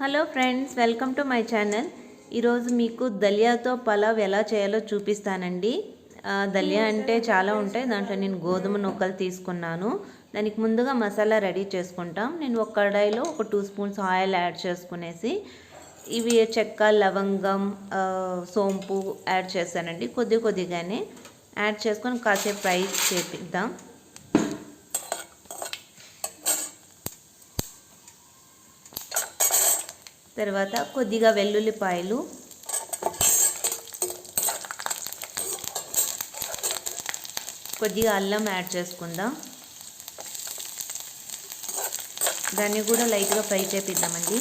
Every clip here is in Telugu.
Hello friends, welcome to my channel. ఈరోజు మీకు దలియాతో పలావ్ ఎలా చేయాలో చూపిస్తానండి. దలియా అంటే చాలా ఉంటాయి. దాంట్లో నేను గోధుమ నూకలు తీసుకున్నాను. దానికి ముందుగా మసాలా రెడీ చేసుకుంటాం. నేను ఒక కడాయిలో ఒక 2 స్పూన్స్ ఆయిల్ యాడ్ చేసుకునేసి ఇవి చెక్క, లవంగం, సోంపు యాడ్ చేశానండి. కొద్దిగానే యాడ్ చేసుకొని కాసేపు ఫ్రై చేపిద్దాం. తర్వాత కొద్దిగా వెల్లుల్లిపాయలు, కొద్దిగా అల్లం యాడ్ చేసుకుందాం. దాన్ని కూడా లైట్గా ఫ్రై చేపిద్దామండి.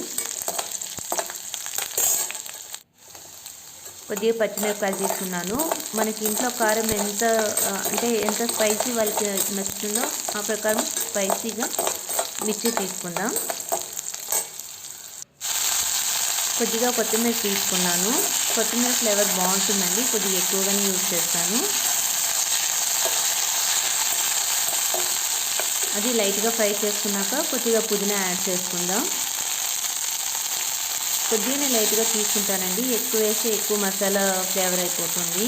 కొద్దిగా పచ్చిమిరపకాయలు తీసుకున్నాను. మనకి ఇంట్లో కారం ఎంత స్పైసీ వాళ్ళకి నచ్చుతుందో ఆ ప్రకారం స్పైసీగా మిర్చి తీసుకుందాం. కొద్దిగా కొత్తిమీర తీసుకున్నాను. కొత్తిమీర ఫ్లేవర్ బాగుంటుందండి, కొద్దిగా ఎక్కువగానే యూజ్ చేస్తాను. అది లైట్గా ఫ్రై చేసుకున్నాక కొద్దిగా పుదీనా యాడ్ చేసుకుందాం. కొద్దిగానే లైట్గా తీసుకుంటానండి, ఎక్కువ వేస్తే ఎక్కువ మసాలా ఫ్లేవర్ అయిపోతుంది.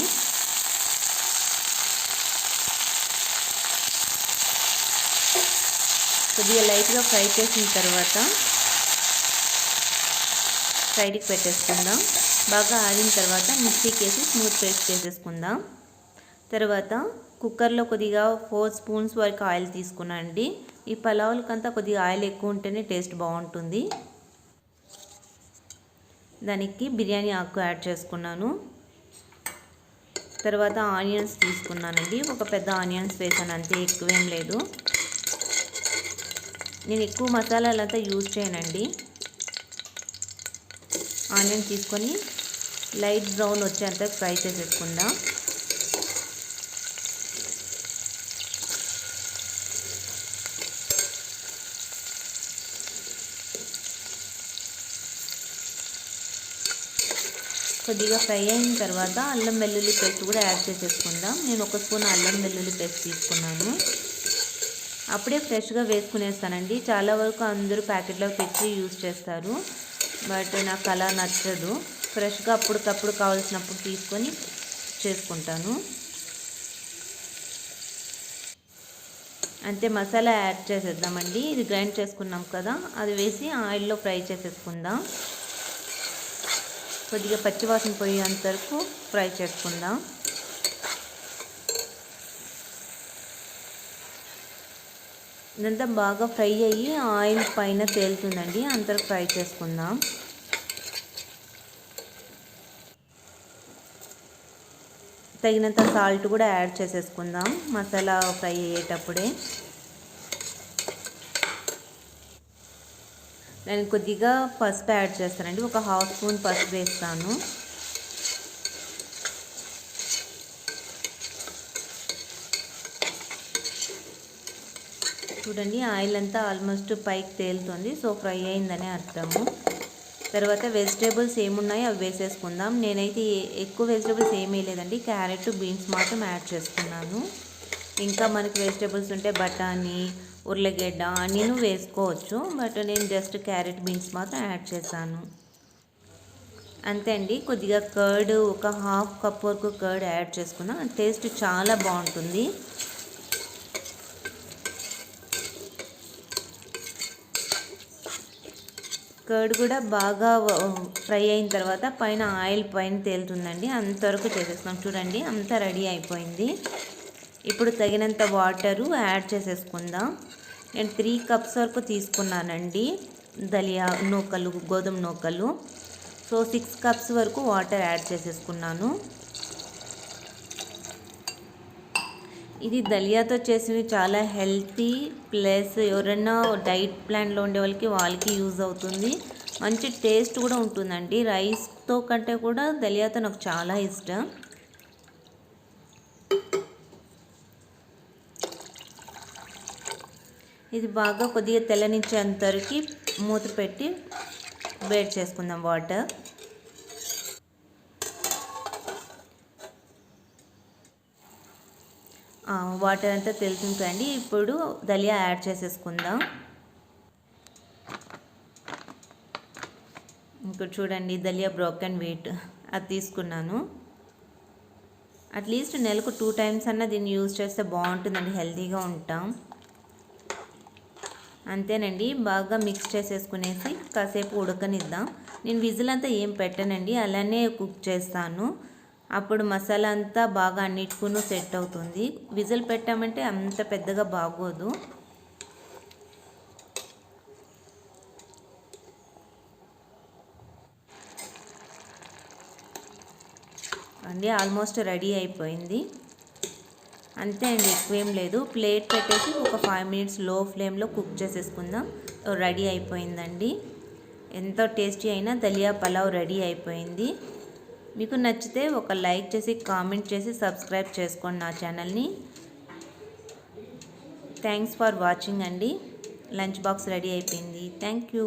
కొద్దిగా లైట్గా ఫ్రై చేసిన తర్వాత సైడ్కి పెట్టేసుకుందాం. బాగా ఆరిన తర్వాత మిక్సీకి వేసి స్మూత్ పేస్ట్ చేసేసుకుందాం. తర్వాత కుక్కర్లో కొద్దిగా 4 స్పూన్స్ వరకు ఆయిల్ తీసుకున్నాను అండి. ఈ పలావులకంతా కొద్దిగా ఆయిల్ ఎక్కువ ఉంటేనే టేస్ట్ బాగుంటుంది. దానికి బిర్యానీ ఆకు యాడ్ చేసుకున్నాను. తర్వాత ఆనియన్స్ తీసుకున్నానండి. ఒక పెద్ద ఆనియన్స్ వేసాను, అంతే, ఎక్కువేం లేదు. నేను ఎక్కువ మసాలాలంతా యూజ్ చేయనండి. ఆనియన్ తీసుకొని లైట్ బ్రౌన్ వచ్చేంత ఫ్రై చేసేసుకుందాం. కొద్దిగా ఫ్రై అయిన తర్వాత అల్లం వెల్లుల్లి పేస్ట్ కూడా యాడ్ చేసేసుకుందాం. నేను 1 స్పూన్ అల్లం వెల్లుల్లి పేస్ట్ తీసుకున్నాను. అప్పుడే ఫ్రెష్గా వేసుకునేస్తానండి. చాలా వరకు అందరూ ప్యాకెట్లో పెట్టి యూజ్ చేస్తారు, బట్ నాకు అలా నచ్చదు. ఫ్రెష్గా అప్పటికప్పుడు కావాల్సినప్పుడు తీసుకొని చేసుకుంటాను. అంతే, మసాలా యాడ్ చేసేద్దామండి. ఇది గ్రైండ్ చేసుకున్నాం కదా, అది వేసి ఆయిల్లో ఫ్రై చేసేసుకుందాం. కొద్దిగా పచ్చివాసన పోయేంత వరకు ఫ్రై చేసుకుందాం. ఇదంతా బాగా ఫ్రై అయ్యి ఆయిల్ పైన తేలుతుందండి, అంతవరకు ఫ్రై చేసుకుందాం. తగినంత సాల్ట్ కూడా యాడ్ చేసేసుకుందాం మసాలా ఫ్రై అయ్యేటప్పుడే. నేను కొద్దిగా పసుపు యాడ్ చేస్తానండి. ఒక 1/2 స్పూన్ పసుపు వేస్తాను. చూడండి, ఆయిల్ అంతా ఆల్మోస్ట్ పైకి తేలుతుంది, సో ఫ్రై అయిందనే అర్థము. తర్వాత వెజిటేబుల్స్ ఏమున్నాయో అవి వేసేసుకుందాం. నేనైతే ఎక్కువ వెజిటేబుల్స్ ఏమీ లేదండి, క్యారెట్, బీన్స్ మాత్రం యాడ్ చేసుకున్నాను. ఇంకా మనకి వెజిటేబుల్స్ ఉంటే బఠానీ, ఉర్లగడ్డ అన్నీ వేసుకోవచ్చు, బట్ నేను జస్ట్ క్యారెట్, బీన్స్ మాత్రం యాడ్ చేశాను. అంతే అండి. కొద్దిగా కర్డ్, ఒక 1/2 కప్ వరకు కర్డ్ యాడ్ చేసుకున్నా, టేస్ట్ చాలా బాగుంటుంది. కర్డ్ కూడా బాగా ఫ్రై అయిన తర్వాత పైన ఆయిల్ పైన తేలుతుందండి, అంతవరకు చేసేస్తున్నాం. చూడండి, అంతా రెడీ అయిపోయింది. ఇప్పుడు తగినంత వాటరు యాడ్ చేసేసుకుందాం. నేను 3 కప్స్ వరకు తీసుకున్నానండి దలియా నూకలు, గోధుమ నూకలు. సో 6 కప్స్ వరకు వాటర్ యాడ్ చేసేసుకున్నాను. ఇది దలియాతో చేసినవి చాలా హెల్తీ, ప్లస్ ఎవరైనా డైట్ ప్లాన్లో ఉండే వాళ్ళకి యూజ్ అవుతుంది. మంచి టేస్ట్ కూడా ఉంటుందండి. రైస్తో కంటే కూడా దలియాతో నాకు చాలా ఇష్టం. ఇది బాగా కొద్దిగా తెల్లనిచ్చేంతవరకు మూత పెట్టి వేడి చేసుకుందాం వాటర్. వాటర్ అంతా తెలుస్తుంది కదండి. ఇప్పుడు దలియా యాడ్ చేసేసుకుందాం. ఇక్కడ చూడండి దలియా బ్రోకెన్ వీట్ అది తీసుకున్నాను. అట్లీస్ట్ నెలకు 2 టైమ్స్ అన్న దీన్ని యూజ్ చేస్తే బాగుంటుందండి, హెల్తీగా ఉంటాం. అంతేనండి, బాగా మిక్స్ చేసేసుకునేసి కాసేపు ఉడకనిద్దాం. నేను విజిల్ అంతా ఏం పెట్టనండి, అలానే కుక్ చేస్తాను. అప్పుడు మసాలా అంతా బాగా అన్నిటికూను సెట్ అవుతుంది. విజిల్ పెట్టామంటే అంత పెద్దగా బాగోదు. అండి ఆల్మోస్ట్ రెడీ అయిపోయింది. అంతే అండి, ఎక్కువేం లేదు. ప్లేట్ పెట్టేసి ఒక 5 మినిట్స్ లో ఫ్లేమ్లో కుక్ చేసేసుకుందాం. రెడీ అయిపోయిందండి. ఎంతో టేస్టీ అయిన దలియా పలావ్ రెడీ అయిపోయింది. మీకు నచ్చితే ఒక లైక్ చేసి కామెంట్ చేసి సబ్స్క్రైబ్ చేసుకోండి నా ఛానల్ని. థ్యాంక్స్ ఫర్ వాచింగ్ అండి. లంచ్ బాక్స్ రెడీ అయిపోయింది. Thank you.